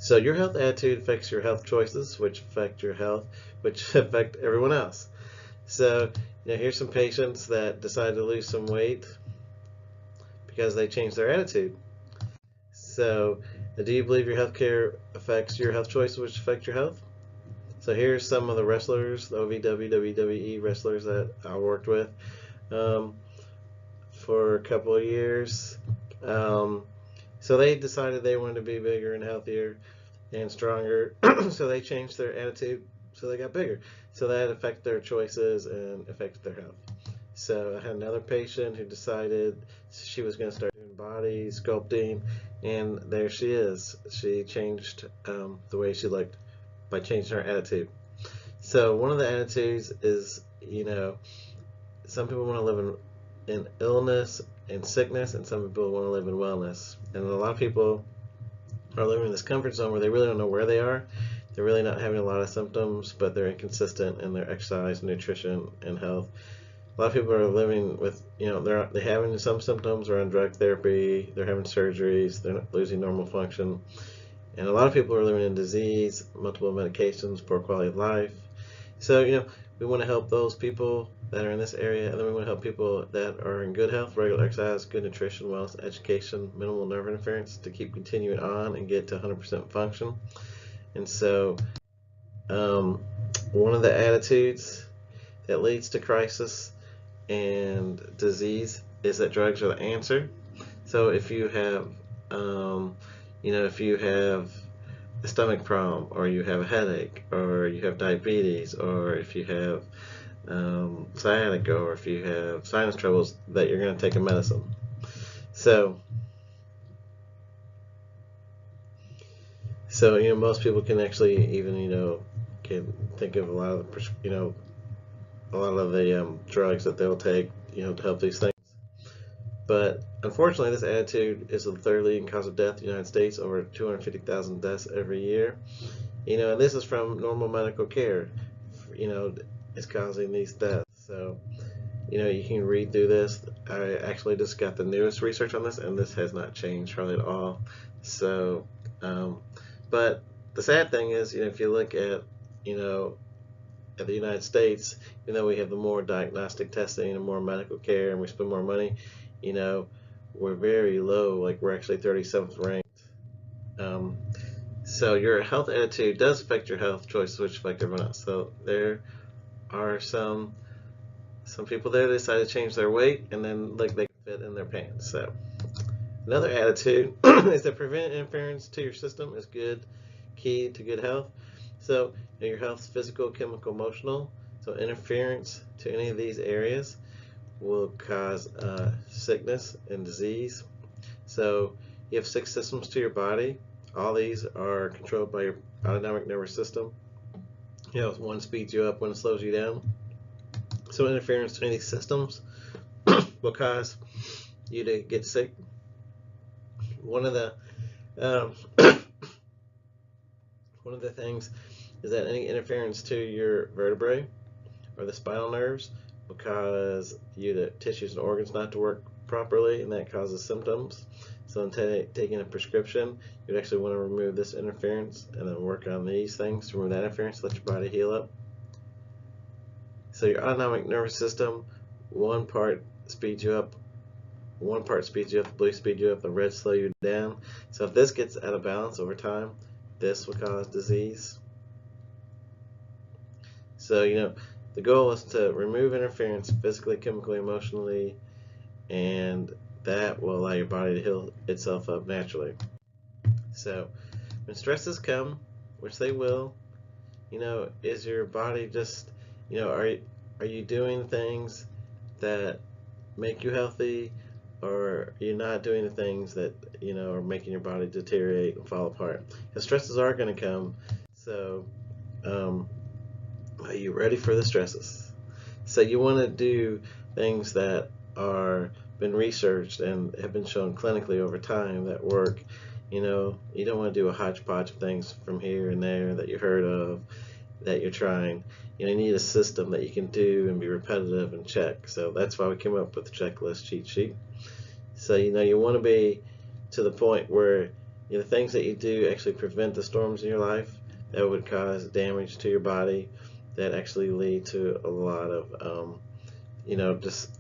So your health attitude affects your health choices, which affect your health, which affect everyone else. So, here's some patients that decide to lose some weight because they changed their attitude. So, do you believe your healthcare affects your health choices, which affect your health? So here's some of the wrestlers, the OVW, WWE wrestlers that I worked with um, for a couple of years. Um, so they decided they wanted to be bigger and healthier and stronger. So they changed their attitude, so they got bigger. So that affected their choices and affected their health. So I had another patient who decided she was going to start doing body sculpting, and there she is. She changed the way she looked by changing her attitude. So one of the attitudes is, some people want to live in illness and sickness, and some people want to live in wellness. And a lot of people are living in this comfort zone where they really don't know where they are. They're really not having a lot of symptoms, but they're inconsistent in their exercise, nutrition, and health. A lot of people are living with, they're having some symptoms, they're on drug therapy, they're having surgeries, they're losing normal function. And a lot of people are living in disease, multiple medications, poor quality of life. So, we want to help those people that are in this area, and then we want to help people that are in good health, regular exercise, good nutrition, wellness, education, minimal nerve interference to keep continuing on and get to 100% function. And so, one of the attitudes that leads to crisis and disease is that drugs are the answer. So if you have, if you have a stomach problem, or you have a headache, or you have diabetes, or if you have sciatica, or if you have sinus troubles, that you're going to take a medicine. So most people can actually even can think of a lot of the drugs that they'll take to help these things. But unfortunately, this attitude is the third leading cause of death in the United States, over 250,000 deaths every year. And this is from normal medical care. It's causing these deaths. So, you can read through this. I actually just got the newest research on this, and this has not changed hardly at all. So, but the sad thing is, if you look at, at the United States, even though we have the more diagnostic testing and more medical care, and we spend more money, we're very low. Like, we're actually 37th ranked. So your health attitude does affect your health choices, which affect everyone else. So there are some people there that decide to change their weight, and then they can fit in their pants. So another attitude is that prevent interference to your system is good key to good health. So your health's physical, chemical, emotional. So interference to any of these areas will cause sickness and disease. So you have 6 systems to your body. All these are controlled by your autonomic nervous system. One speeds you up, one slows you down. So interference to any systems will cause you to get sick. One of the one of the things is that any interference to your vertebrae or the spinal nerves will cause the tissues and organs not to work properly, and that causes symptoms. So in taking a prescription, you'd actually want to remove this interference and then work on these things to remove that interference, let your body heal up. So your autonomic nervous system, one part speeds you up, the blue speeds you up, the red slow you down. So if this gets out of balance over time, this will cause disease. So the goal is to remove interference physically, chemically, emotionally, and that will allow your body to heal itself up naturally. So when stresses come, which they will, is your body just, are you doing things that make you healthy, or are you not doing the things that are making your body deteriorate and fall apart? Because stresses are going to come. So are you ready for the stresses? So you want to do things that are been researched and have been shown clinically over time that work. You don't want to do a hodgepodge of things from here and there that you heard of, that you're trying. You need a system that you can do and be repetitive and check. So that's why we came up with the checklist cheat sheet. So you want to be to the point where the things that you do actually prevent the storms in your life that would cause damage to your body, that actually lead to a lot of just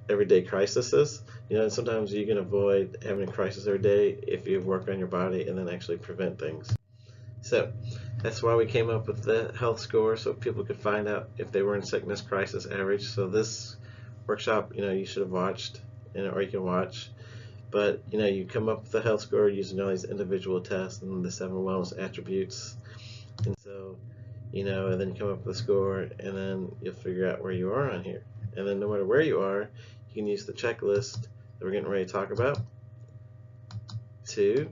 everyday crises. And sometimes you can avoid having a crisis every day if you work on your body and then actually prevent things. So that's why we came up with the health score, so people could find out if they were in sickness, crisis, average. So this workshop, you should have watched, or you can watch. But you come up with the health score using all these individual tests and the 7 wellness attributes. And so, and then you come up with a score, and then you'll figure out where you are on here. And then no matter where you are, you can use the checklist that we're getting ready to talk about to